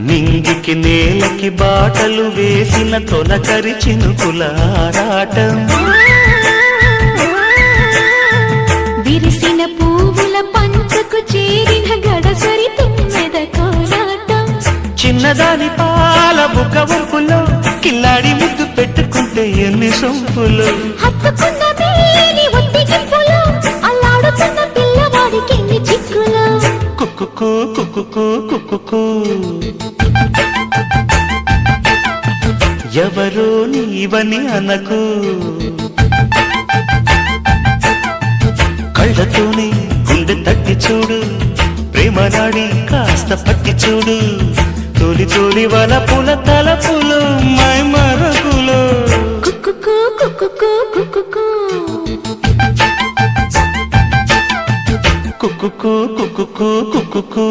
నింగికి నేలకి బాటలు వేసిన తొలకరి చినుకుల ఆరాటం, విరిసిన పువ్వుల పంచకు చేరిన గడసరి తుమ్మెద కోలాటం, చిన్నదాని పాల బుక్క వంపులో కిల్లాడి ముద్దు పెట్టుకుంటే ఎన్ని సొంపులు, హత్తుకున్న మేని ఒత్తిగింపులో అల్లాడుతున్న పిల్లవాడికి ఎన్ని చిక్కులు. కుక్కుకు కుక్కుకు కుక్కుకు ఎవరో నీవని అనకు, కళ్ళతోనే గుండె తట్టి చూడు, ప్రేమ నాడి కాస్త పట్టి చూడు, తోలి తోలి వలపుల తలపులు మై మరకులు. కుక్కుకు కుక్కుకు కుక్కుకు కుక్కుకు కుక్కుకు కుక్కుకు